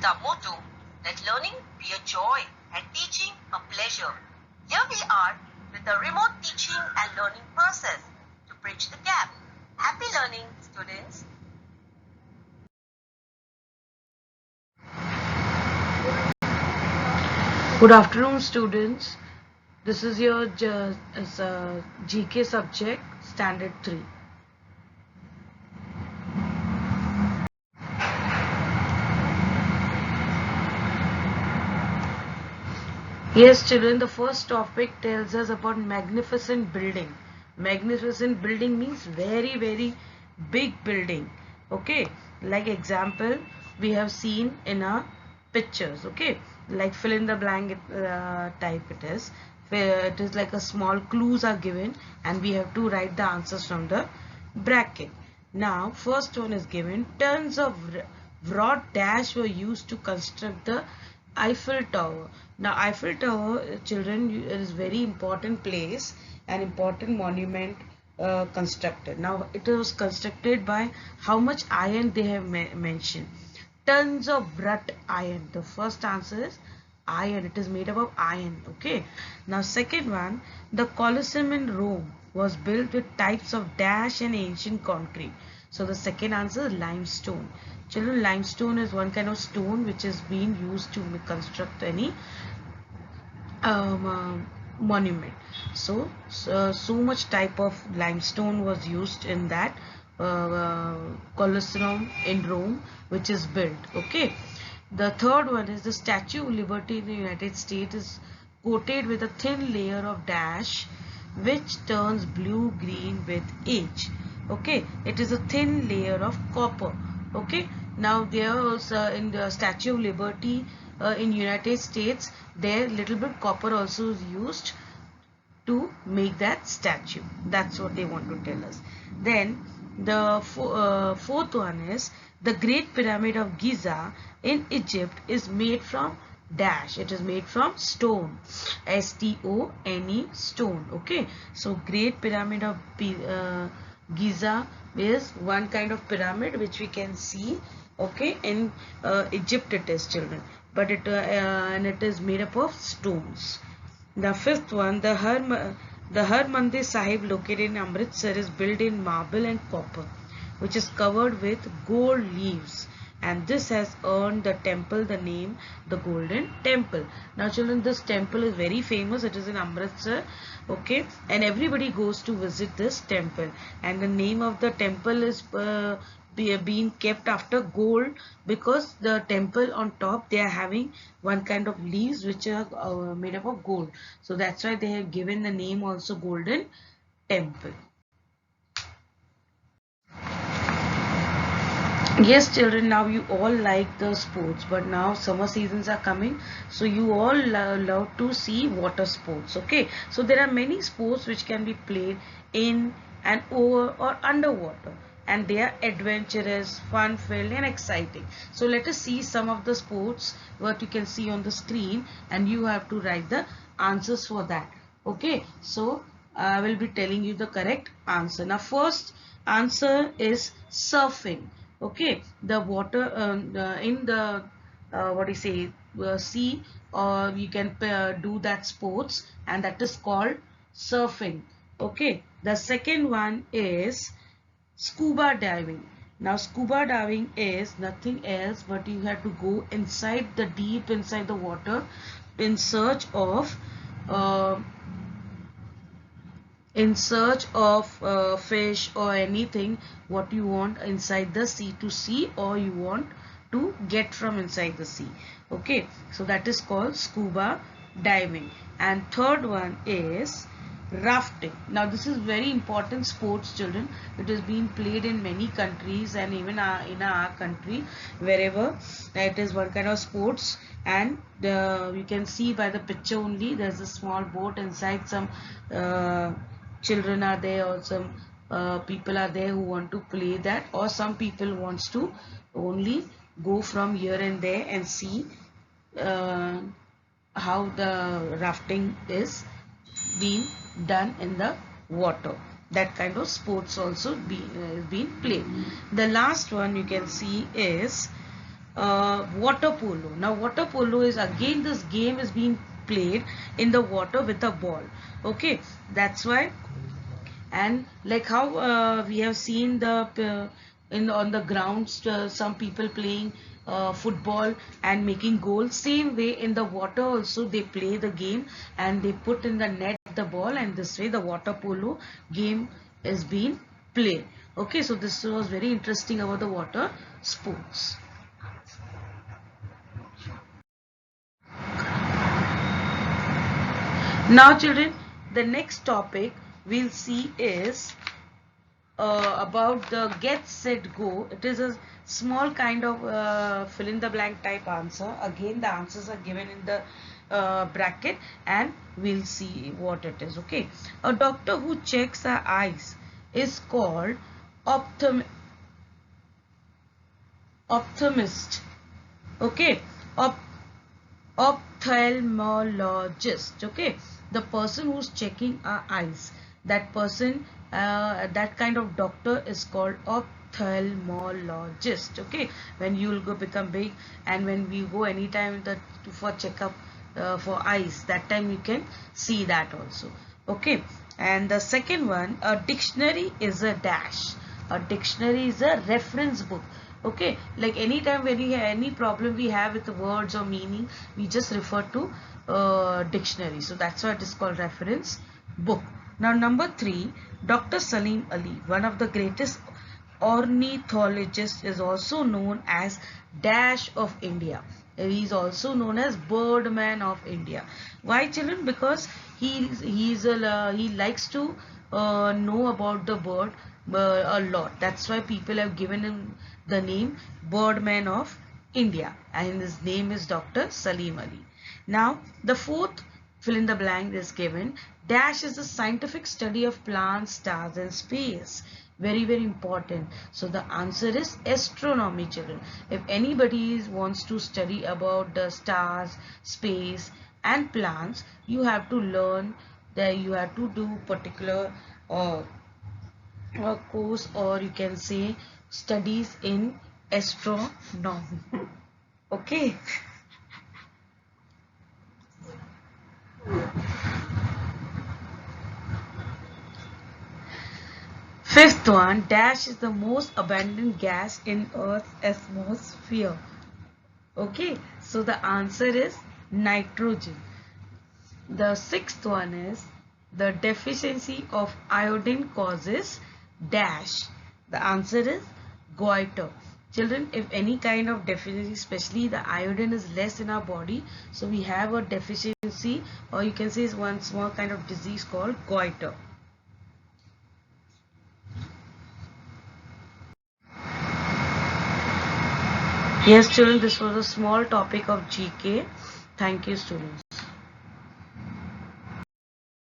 with our motto, let learning be a joy and teaching a pleasure. Here we are with a remote teaching and learning process to bridge the gap. Happy learning, students. Good afternoon, students. This is your GK subject, Standard 3. Yes, children, the first topic tells us about magnificent building. Magnificent building means very, very big building. Okay, like example, we have seen in our pictures. Okay, like fill in the blank type it is. Where it is like a small clues are given and we have to write the answers from the bracket. Now, first one is given. Tons of wrought dash were used to construct the Eiffel Tower. Now Eiffel Tower, children, is very important place, an important monument constructed. Now it was constructed by how much iron they have mentioned. Tons of wrought iron. The first answer is iron. It is made up of iron. Okay. Now second one, the Colosseum in Rome was built with types of dash and ancient concrete. So the second answer is limestone. Children, limestone is one kind of stone which is being used to construct any monument. So much type of limestone was used in that Colosseum in Rome, which is built. Okay. The third one is the Statue of Liberty in the United States is coated with a thin layer of dash which turns blue-green with age. Okay, it is a thin layer of copper. Okay, now there also in the Statue of Liberty in United States, there little bit copper also is used to make that statue. That's what they want to tell us. Then the fourth one is the Great Pyramid of Giza in Egypt is made from dash. It is made from stone. S-T-O-N-E, stone. Okay, so Great Pyramid of Giza is one kind of pyramid which we can see. Okay, in Egypt it is, children, but and it is made up of stones. The fifth one, the Harmandir Sahib located in Amritsar is built in marble and copper, which is covered with gold leaves, and this has earned the temple the name the Golden Temple. Now children, this temple is very famous. It is in Amritsar. Okay, and everybody goes to visit this temple, and the name of the temple is being kept after gold, because the temple on top they are having one kind of leaves which are made up of gold. So that's why they have given the name also Golden Temple. Yes, children, now you all like the sports, but now summer seasons are coming, so you all love to see water sports. Okay, so there are many sports which can be played in and over or underwater, and they are adventurous, fun-filled and exciting. So let us see some of the sports what you can see on the screen, and you have to write the answers for that. Okay, so I will be telling you the correct answer. Now first answer is surfing. Okay, the water in the what do you say sea, or you can do that sports, and that is called surfing. Okay, the second one is scuba diving. Now scuba diving is nothing else but you have to go inside the deep inside the water in search of uh, fish or anything what you want inside the sea to see, or you want to get from inside the sea. Okay, so that is called scuba diving. And third one is rafting. Now this is very important sports, children. It is being played in many countries, and even in our country, wherever it is one kind of sports. And you can see by the picture only, there's a small boat inside. Some children are there, or some people are there who want to play that, or some people wants to only go from here and there and see how the rafting is being done in the water. That kind of sports also being played. The last one you can see is water polo. Now water polo is again, this game is being played in the water with a ball. Okay, that's why. And like how we have seen the in on the grounds, some people playing football and making goals, same way in the water also they play the game, and they put in the net the ball, and this way the water polo game is being played. Okay, so this was very interesting about the water sports. Now children, the next topic we'll see is about the get set go. It is a small kind of fill in the blank type answer. Again, the answers are given in the bracket, and we'll see what it is. Okay, a doctor who checks our eyes is called ophthalmist. Okay, ophthalmologist. Okay, the person who's checking our eyes, that person, that kind of doctor is called ophthalmologist. Okay, when you will go become big, and when we go anytime for checkup for eyes, that time you can see that also. Okay, and the second one, a dictionary is a dash. A dictionary is a reference book. Okay, like anytime when we have any problem we have with the words or meaning, we just refer to dictionary. So that's why it is called reference book. Now number 3, Dr. Salim Ali, one of the greatest ornithologists, is also known as Dash of India. He is also known as Birdman of India. Why children? Because he likes to know about the bird a lot. That's why people have given him the name Birdman of India, and his name is Dr. Salim Ali. Now the fourth fill in the blank is given. Dash is the scientific study of plants, stars and space. Very, very important. So the answer is astronomy children. If anybody wants to study about the stars, space and plants, you have to learn that, you have to do particular course, or you can say studies in astronomy. Okay. Fifth one, dash is the most abundant gas in Earth's atmosphere. Okay, so the answer is nitrogen. The sixth one is, the deficiency of iodine causes dash. The answer is goiter. Children, if any kind of deficiency, especially the iodine is less in our body, so we have a deficiency, or you can say is one small kind of disease called goiter. Yes children, this was a small topic of GK. Thank you students.